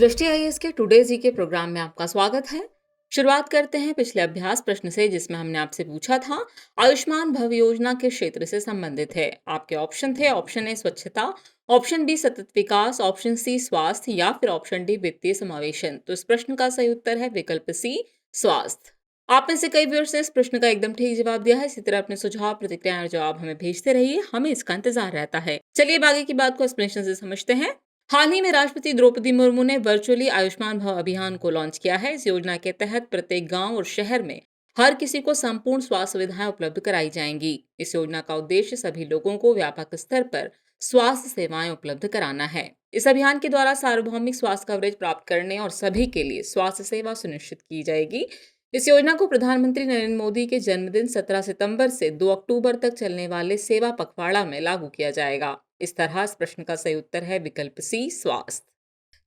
दृष्टि आईएएस के टुडे जी के प्रोग्राम में आपका स्वागत है। शुरुआत करते हैं पिछले अभ्यास प्रश्न से, जिसमें हमने आपसे पूछा था आयुष्मान भव योजना के क्षेत्र से संबंधित है। आपके ऑप्शन थे ऑप्शन ए स्वच्छता, ऑप्शन बी सतत विकास, ऑप्शन सी स्वास्थ्य या फिर ऑप्शन डी वित्तीय समावेशन। तो इस प्रश्न का सही उत्तर है विकल्प सी स्वास्थ्य। आप में से कई व्यूअर्स ने इस प्रश्न का एकदम ठीक जवाब दिया है। इसी तरह अपने सुझाव, प्रतिक्रियाएं और जवाब हमें भेजते रहिए, हमें इसका इंतजार रहता है। चलिए अब आगे की बात को एक्सप्लेनेशन से समझते हैं। हाल ही में राष्ट्रपति द्रौपदी मुर्मू ने वर्चुअली आयुष्मान भव अभियान को लॉन्च किया है। इस योजना के तहत प्रत्येक गांव और शहर में हर किसी को संपूर्ण स्वास्थ्य सुविधाएं उपलब्ध कराई जाएंगी। इस योजना का उद्देश्य सभी लोगों को व्यापक स्तर पर स्वास्थ्य सेवाएं उपलब्ध कराना है। इस अभियान के द्वारा सार्वभौमिक स्वास्थ्य कवरेज प्राप्त करने और सभी के लिए स्वास्थ्य सेवा सुनिश्चित की जाएगी। इस योजना को प्रधानमंत्री नरेंद्र मोदी के जन्मदिन 17 सितंबर से 2 अक्टूबर तक चलने वाले सेवा पखवाड़ा में लागू किया जाएगा। इस तरह इस प्रश्न का सही उत्तर है विकल्प सी स्वास्थ्य।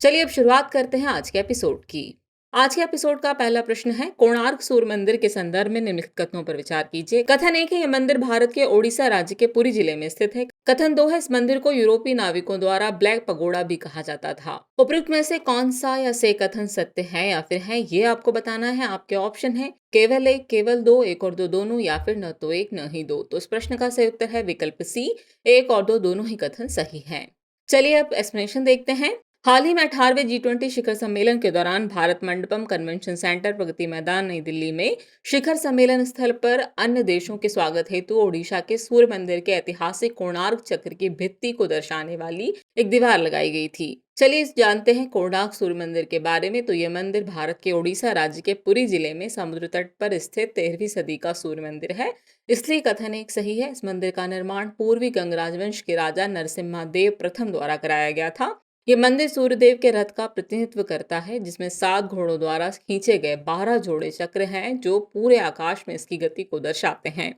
चलिए अब शुरुआत करते हैं आज के एपिसोड की। आज के एपिसोड का पहला प्रश्न है, कोणार्क सूर्य मंदिर के संदर्भ में निम्नलिखित कथनों पर विचार कीजिए। कथन एक है, यह मंदिर भारत के ओडिशा राज्य के पुरी जिले में स्थित है। कथन दो है, इस मंदिर को यूरोपीय नाविकों द्वारा ब्लैक पगोड़ा भी कहा जाता था। उपयुक्त में से कौन सा या से कथन सत्य है या फिर है, ये आपको बताना है। आपके ऑप्शन है केवल एक, केवल दो, एक और दो दोनों, या फिर न तो एक न ही दो। तो इस प्रश्न का सही उत्तर है विकल्प सी, एक और दो दोनों ही कथन सही है। चलिए अब एक्सप्लेनेशन देखते हैं। हाल ही में 18वें G20 शिखर सम्मेलन के दौरान भारत मंडपम कन्वेंशन सेंटर, प्रगति मैदान, नई दिल्ली में शिखर सम्मेलन स्थल पर अन्य देशों के स्वागत हेतु ओडिशा के सूर्य मंदिर के ऐतिहासिक कोणार्क चक्र की भित्ति को दर्शाने वाली एक दीवार लगाई गई थी। चलिए जानते हैं कोणार्क सूर्य मंदिर के बारे में। तो यह मंदिर भारत के ओडिशा राज्य के पुरी जिले में समुद्र तट पर स्थित 13वीं सदी का सूर्य मंदिर है, इसलिए कथन एक सही है। इस मंदिर का निर्माण पूर्वी गंग राजवंश के राजा नरसिम्हा देव प्रथम द्वारा कराया गया था। ये मंदिर सूर्यदेव के रथ का प्रतिनिधित्व करता है, जिसमें 7 घोड़ों द्वारा खींचे गए 12 जोड़े चक्र हैं, जो पूरे आकाश में इसकी गति को दर्शाते हैं।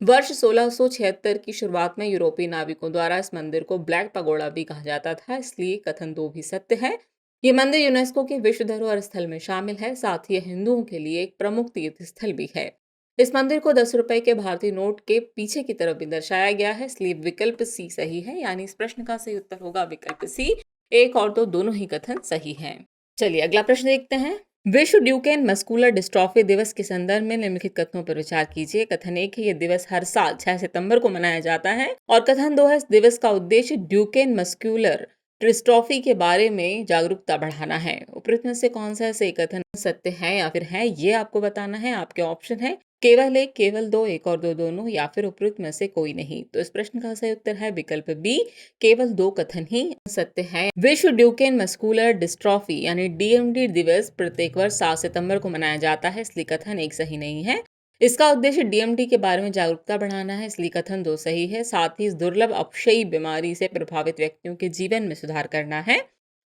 वर्ष 1676 की शुरुआत में यूरोपीय नाविकों द्वारा इस मंदिर को ब्लैक पगोड़ा भी कहा जाता था, इसलिए कथन दो भी सत्य है। ये मंदिर यूनेस्को के विश्व धरोहर स्थल में शामिल है। साथ ही यह हिंदुओं के लिए एक प्रमुख तीर्थ स्थल भी है। इस मंदिर को 10 रुपए के भारतीय नोट के पीछे की तरफ भी दर्शाया गया है, इसलिए विकल्प सी सही है। यानी इस प्रश्न का सही उत्तर होगा विकल्प सी, एक और दो दोनों ही कथन सही हैं। चलिए अगला प्रश्न देखते हैं। विश्व ड्यूकेन मस्कुलर डिस्ट्रॉफी दिवस के संदर्भ में निम्नलिखित कथनों पर विचार कीजिए। कथन एक है, यह दिवस हर साल 6 सितंबर को मनाया जाता है। और कथन दो है, इस दिवस का उद्देश्य ड्यूकेन मस्कुलर डिस्ट्रॉफी के बारे में जागरूकता बढ़ाना है। उपरोक्त में से कौन सा सही कथन सत्य है या फिर है, ये आपको बताना है। आपके ऑप्शन है केवल एक, केवल दो, एक और दो दोनों, या फिर उपयुक्त में से कोई नहीं। तो इस प्रश्न का सही उत्तर है विकल्प बी, केवल दो कथन ही सत्य है। विश्व ड्यूकेन मस्कुलर डिस्ट्रॉफी यानी डीएमडी दिवस प्रत्येक वर्ष 7 सितंबर को मनाया जाता है, इसलिए कथन एक सही नहीं है। इसका उद्देश्य डीएमडी के बारे में जागरूकता बढ़ाना है, इसलिए कथन दो सही है। साथ ही इस दुर्लभ अपक्षयी बीमारी से प्रभावित व्यक्तियों के जीवन में सुधार करना है।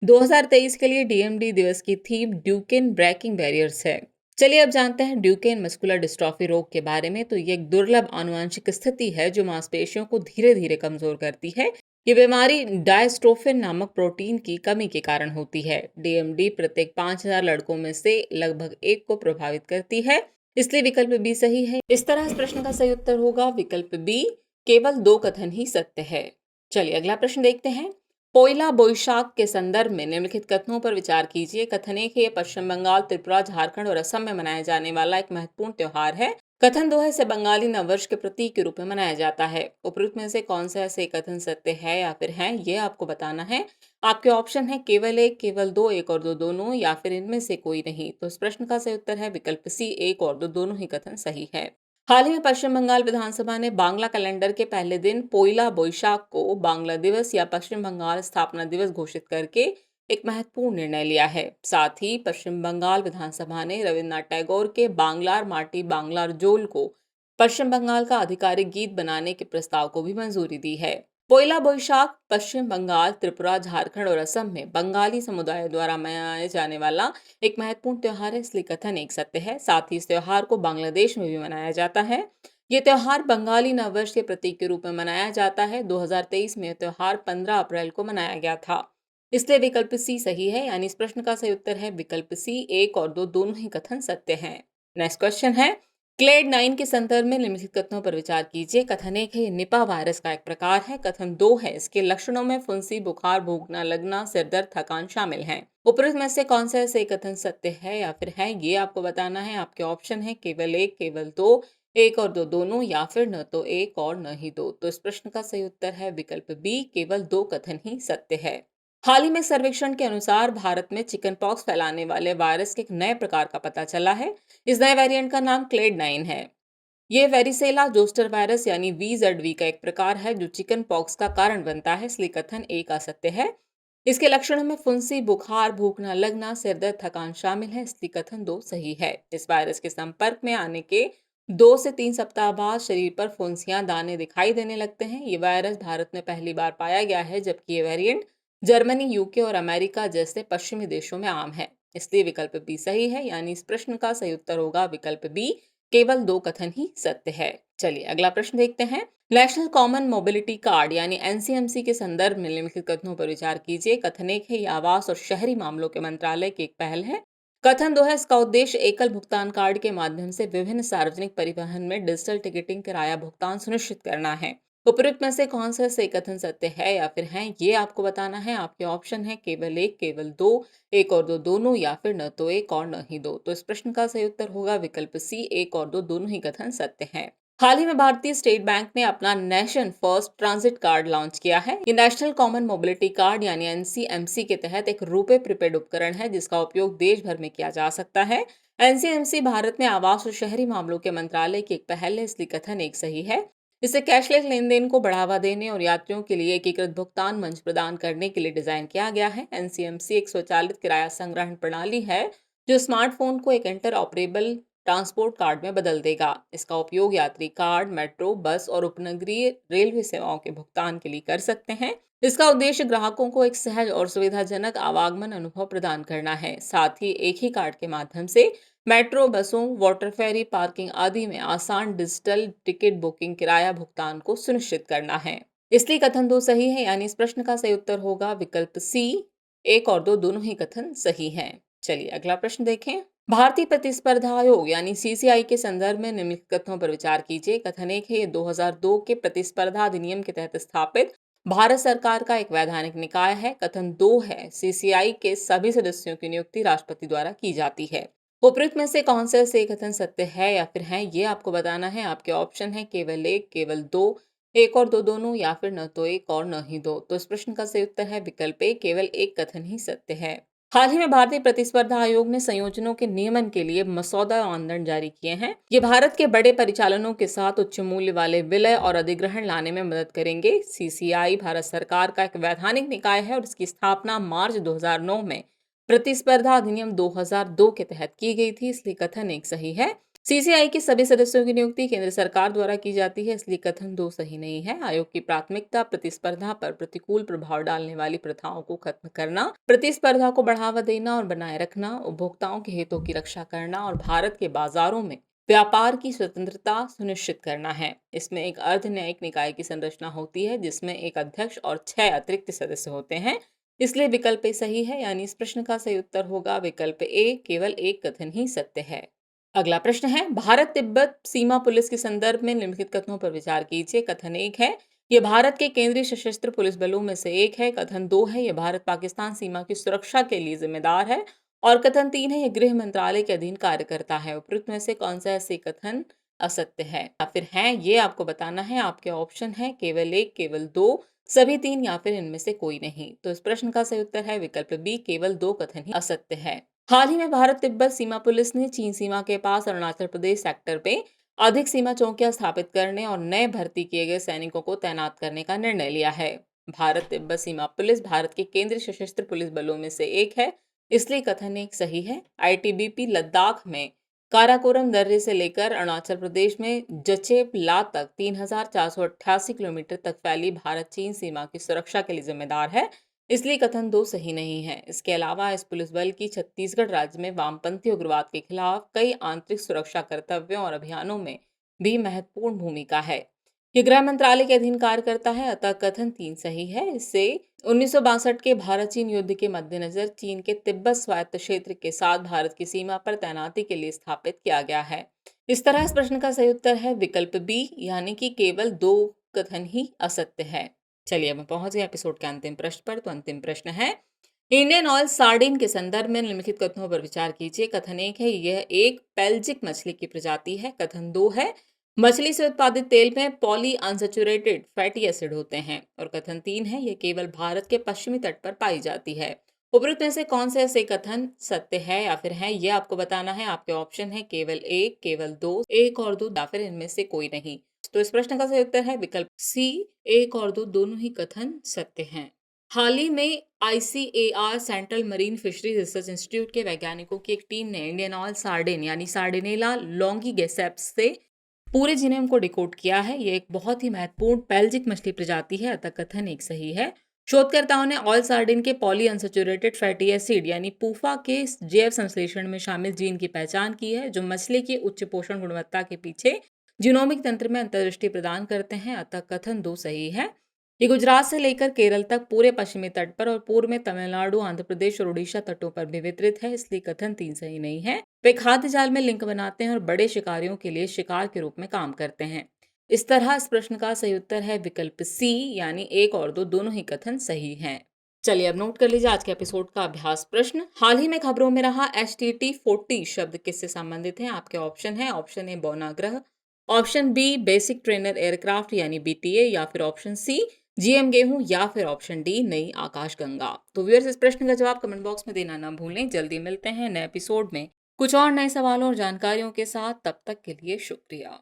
2023 के लिए डीएमडी दिवस की थीम ड्यूकेन ब्रेकिंग बैरियर्स है। चलिए अब जानते हैं ड्यूकेन मस्कुलर डिस्ट्रॉफी रोग के बारे में। तो ये एक दुर्लभ आनुवंशिक स्थिति है जो मांसपेशियों को धीरे धीरे कमजोर करती है। ये बीमारी डायस्ट्रोफिन नामक प्रोटीन की कमी के कारण होती है। डीएमडी प्रत्येक 5000 लड़कों में से लगभग एक को प्रभावित करती है, इसलिए विकल्प बी सही है। इस तरह इस प्रश्न का सही उत्तर होगा विकल्प बी, केवल दो कथन ही सत्य है। चलिए अगला प्रश्न देखते हैं। पोइला बोईशाख के संदर्भ में निम्नलिखित कथनों पर विचार कीजिए। कथन एक है, पश्चिम बंगाल, त्रिपुरा, झारखंड और असम में मनाया जाने वाला एक महत्वपूर्ण त्योहार है। कथन दो है, इसे बंगाली नववर्ष के प्रतीक के रूप में मनाया जाता है। उपयुक्त में से कौन सा ऐसे कथन सत्य है या फिर है, ये आपको बताना है। आपके ऑप्शन है केवल एक, केवल दो, एक और दो दोनों, या फिर इनमें से कोई नहीं। तो इस प्रश्न का सही उत्तर है विकल्प सी, एक और दो दोनों ही कथन सही है। हाल ही में पश्चिम बंगाल विधानसभा ने बांग्ला कैलेंडर के पहले दिन पोइला बोईशाख को बांग्ला दिवस या पश्चिम बंगाल स्थापना दिवस घोषित करके एक महत्वपूर्ण निर्णय लिया है। साथ ही पश्चिम बंगाल विधानसभा ने रविन्द्रनाथ टैगोर के बांग्लार माटी बांग्लार जोल को पश्चिम बंगाल का आधिकारिक गीत बनाने के प्रस्ताव को भी मंजूरी दी है। पोइला बोईशाख पश्चिम बंगाल, त्रिपुरा, झारखंड और असम में बंगाली समुदाय द्वारा मनाया जाने वाला एक महत्वपूर्ण त्योहार है, इसलिए कथन एक सत्य है। साथ ही इस त्योहार को बांग्लादेश में भी मनाया जाता है। ये त्योहार बंगाली नववर्ष के प्रतीक के रूप में मनाया जाता है। 2023 में यह त्योहार 15 अप्रैल को मनाया गया था, इसलिए विकल्प सी सही है। यानी इस प्रश्न का सही उत्तर है विकल्प सी, एक और दो दोनों ही कथन सत्य हैं। नेक्स्ट क्वेश्चन है, क्लेड 9 के संदर्भ में निम्नलिखित कथनों पर विचार कीजिए। कथन 1 है, ये निपा वायरस का एक प्रकार है। कथन 2 है, इसके लक्षणों में फुंसी, बुखार, भूख न लगना, सिरदर्द, थकान शामिल हैं। उपरोक्त में से कौन सा सही कथन सत्य है या फिर है, ये आपको बताना है। आपके ऑप्शन है केवल एक, केवल दो, एक और दो दोनों, या फिर न तो एक और न ही दो। तो इस प्रश्न का सही उत्तर है विकल्प बी, केवल दो कथन ही सत्य है। हाल ही में सर्वेक्षण के अनुसार भारत में चिकन पॉक्स फैलाने वाले वायरस के एक नए प्रकार का पता चला है। इस नए वेरिएंट का नाम क्लेड 9 है। ये वेरिसेला जोस्टर वायरस यानी VZV का एक प्रकार है जो चिकन पॉक्स का कारण बनता है, इसलिए कथन एक असत्य है। इसके लक्षणों में फुंसी, बुखार, भूख न लगना, सिरदर्द, थकान शामिल है, इसलिए कथन दो सही है। इस वायरस के संपर्क में आने के 2 से 3 सप्ताह बाद शरीर पर फुंसियां, दाने दिखाई देने लगते हैं। ये वायरस भारत में पहली बार पाया गया है, जबकि ये वेरिएंट जर्मनी, यूके और अमेरिका जैसे पश्चिमी देशों में आम है, इसलिए विकल्प बी सही है। यानी इस प्रश्न का सही उत्तर होगा विकल्प बी, केवल दो कथन ही सत्य है। चलिए अगला प्रश्न देखते हैं। नेशनल कॉमन मोबिलिटी कार्ड यानी एनसीएमसी के संदर्भ में निम्नलिखित कथनों पर विचार कीजिए। कथन एक है, ये आवास और शहरी मामलों के मंत्रालय की एक पहल है। कथन दो है, इसका उद्देश्य एकल भुगतान कार्ड के माध्यम से विभिन्न सार्वजनिक परिवहन में डिजिटल टिकटिंग, किराया भुगतान सुनिश्चित करना है। उपयुक्त में से कौन सा सही कथन सत्य है या फिर है, ये आपको बताना है। आपके ऑप्शन है केवल एक, केवल दो, एक और दो दोनों, या फिर न तो एक और न ही दो। तो इस प्रश्न का सही उत्तर होगा विकल्प सी, एक और दो दोनों ही कथन सत्य हैं। हाल ही में भारतीय स्टेट बैंक ने अपना nation first transit card launch किया है। ये नेशनल कॉमन मोबिलिटी कार्ड यानी एनसीएमसी के तहत एक रुपए प्रीपेड उपकरण है, जिसका उपयोग देश भर में किया जा सकता है। एनसीएमसी भारत में आवास और शहरी मामलों के मंत्रालय की एक पहल है, इसलिए कथन एक सही है। इसे कैशलेस लेन देन को बढ़ावा देने और यात्रियों के लिए एकीकृत भुगतान मंच प्रदान करने के लिए डिजाइन किया गया है। एनसीएमसी एक स्वचालित किराया संग्रहण प्रणाली है जो स्मार्टफोन को एक इंटर ऑपरेबल ट्रांसपोर्ट कार्ड में बदल देगा। इसका उपयोग यात्री कार्ड, मेट्रो, बस और उपनगरीय रेलवे सेवाओं के भुगतान के लिए कर सकते हैं। इसका उद्देश्य ग्राहकों को एक सहज और सुविधाजनक आवागमन अनुभव प्रदान करना है। साथ ही एक ही कार्ड के माध्यम से मेट्रो, बसों, वाटर फेरी, पार्किंग आदि में आसान डिजिटल टिकट बुकिंग, किराया भुगतान को सुनिश्चित करना है। इसलिए कथन दो सही है। यानी इस प्रश्न का सही उत्तर होगा विकल्प सी, एक और दो दोनों ही कथन सही हैं। चलिए अगला प्रश्न देखें। भारतीय प्रतिस्पर्धा आयोग यानी सीसीआई के संदर्भ में निम्नलिखित कथनों पर विचार कीजिए। कथन एक है, ये 2002 के प्रतिस्पर्धा अधिनियम के तहत स्थापित भारत सरकार का एक वैधानिक निकाय है। कथन दो है, सीसीआई के सभी सदस्यों की नियुक्ति राष्ट्रपति द्वारा की जाती है। उपयुक्त में से कौन सा सही कथन सत्य है या फिर है, ये आपको बताना है। आपके ऑप्शन है केवल एक, केवल दो, एक और दो दोनों, या फिर न तो एक और न ही दो। तो इस प्रश्न का सही उत्तर है विकल्प ए, केवल एक कथन ही सत्य है। हाल ही में भारतीय प्रतिस्पर्धा आयोग ने संयोजनों के नियमन के लिए मसौदा मानदंड जारी किए हैं। ये भारत के बड़े परिचालनों के साथ उच्च मूल्य वाले विलय और अधिग्रहण लाने में मदद करेंगे। सीसीआई भारत सरकार का एक वैधानिक निकाय है और इसकी स्थापना मार्च 2009 में प्रतिस्पर्धा अधिनियम 2002 के तहत की गई थी, इसलिए कथन एक सही है। सीसीआई के सभी सदस्यों की नियुक्ति केंद्र सरकार द्वारा की जाती है, इसलिए कथन दो सही नहीं है। आयोग की प्राथमिकता प्रतिस्पर्धा पर प्रतिकूल प्रभाव डालने वाली प्रथाओं को खत्म करना, प्रतिस्पर्धा को बढ़ावा देना और बनाए रखना, उपभोक्ताओं के हितों की रक्षा करना और भारत के बाजारों में व्यापार की स्वतंत्रता सुनिश्चित करना है। इसमें एक अर्ध न्यायिक निकाय की संरचना होती है, जिसमें एक अध्यक्ष और 6 अतिरिक्त सदस्य होते हैं, इसलिए विकल्प ए सही है। यानी इस प्रश्न का सही उत्तर होगा विकल्प ए, केवल एक कथन ही सत्य है। अगला प्रश्न है, भारत तिब्बत सीमा पुलिस के संदर्भ में निम्नलिखित कथनों पर विचार कीजिए। कथन एक है, यह भारत के केंद्रीय सशस्त्र पुलिस बलों में से एक है। कथन दो है, यह भारत पाकिस्तान सीमा की सुरक्षा के लिए जिम्मेदार है। और कथन तीन है, यह गृह मंत्रालय के अधीन कार्य करता है। उपयुक्त में से कौन सा ऐसे कथन असत्य है या फिर है, ये आपको बताना है। आपके ऑप्शन है केवल एक, केवल दो, सभी तीन, या फिर इनमें से कोई नहीं। तो इस प्रश्न का सही उत्तर है विकल्प बी, केवल दो कथन ही असत्य है। हाल ही में भारत तिब्बत सीमा पुलिस ने चीन सीमा के पास अरुणाचल प्रदेश सेक्टर पे अधिक सीमा चौकियां स्थापित करने और नए भर्ती किए गए सैनिकों को तैनात करने का निर्णय लिया है। भारत तिब्बत सीमा पुलिस भारत के केंद्रीय सशस्त्र पुलिस बलों में से एक है, इसलिए कथन एक सही है। आईटीबीपी लद्दाख में काराकोरम दर्रे से लेकर अरुणाचल प्रदेश में जचेप ला तक 3,488 किलोमीटर तक फैली भारत चीन सीमा की सुरक्षा के लिए जिम्मेदार है, इसलिए कथन दो सही नहीं है। इसके अलावा इस पुलिस बल की छत्तीसगढ़ राज्य में वामपंथी उग्रवाद के खिलाफ कई आंतरिक सुरक्षा कर्तव्यों और अभियानों में भी महत्वपूर्ण भूमिका है। ये गृह मंत्रालय के अधीन कार्य करता है, अतः कथन तीन सही है। इससे 1962 के भारत चीन युद्ध के मद्देनजर चीन के तिब्बत स्वायत्त क्षेत्र के साथ भारत की सीमा पर तैनाती के लिए स्थापित किया गया है। इस तरह इस प्रश्न का सही उत्तर है विकल्प बी, यानी कि केवल 2 कथन ही असत्य है। चलिए अब मैं पहुंच गए एपिसोड के अंतिम प्रश्न पर। तो अंतिम प्रश्न है, इंडियन ऑयल सार्डिन के संदर्भ में निम्नलिखित कथनों पर विचार कीजिए। कथन 1 है, यह एक पेल्जिक मछली की प्रजाति है। कथन 2 है, मछली से उत्पादित तेल में पॉली अनसैचुरेटेड फैटी एसिड होते हैं। और कथन 3 है, यह केवल भारत के पश्चिमी तट पर पाई जाती है। उपरोक्त में से कौन से ऐसे कथन सत्य है या फिर है, ये आपको बताना है। आपके ऑप्शन है केवल 1, केवल 2, 1 और 2 या फिर इनमें से कोई नहीं। तो इस प्रश्न का सही उत्तर है विकल्प सी, 1 और 2 दोनों ही कथन सत्य हैं। हाल ही में ICAR central marine fisheries research institute के वैज्ञानिकों की एक टीम ने इंडियन ऑयल सार्डिन यानी सार्डिनेला लॉन्गिगेसेप्स से पूरे जीनोम को डिकोड किया है। ये एक बहुत ही महत्वपूर्ण पेल्जिक मछली प्रजाति है, अतः कथन एक सही है। शोधकर्ताओं ने ऑयल सार्डिन के पॉली अनसैचुरेटेड फैटी एसिड यानी पूफा के जैव संश्लेषण में शामिल जीन की पहचान की है, जो मछली की उच्च पोषण गुणवत्ता के पीछे जीनोमिक तंत्र में अंतर्दृष्टि प्रदान करते हैं, अतः कथन 2 सही है। ये गुजरात से लेकर केरल तक पूरे पश्चिमी तट पर और पूर्व में तमिलनाडु, आंध्र प्रदेश और उड़ीसा तटों पर भी वितरित है, इसलिए कथन 3 सही नहीं है। वे खाद्य जाल में लिंक बनाते हैं और बड़े शिकारियों के लिए शिकार के रूप में काम करते हैं। इस तरह इस प्रश्न का सही उत्तर है विकल्प सी, यानी 1 और 2 दोनों ही कथन सही हैं। चलिए अब नोट कर लीजिए आज के एपिसोड का अभ्यास प्रश्न। हाल ही में खबरों में रहा HTT-40 शब्द किससे संबंधित है? आपके ऑप्शन है, ऑप्शन ए बौनाग्रह, option B basic trainer aircraft यानी BTA, या फिर ऑप्शन सी GM गेहूं, या फिर ऑप्शन डी नई आकाशगंगा। तो व्यूअर्स, इस प्रश्न का जवाब कमेंट बॉक्स में देना ना भूलें। जल्दी मिलते हैं नए एपिसोड में कुछ और नए सवालों और जानकारियों के साथ। तब तक के लिए शुक्रिया।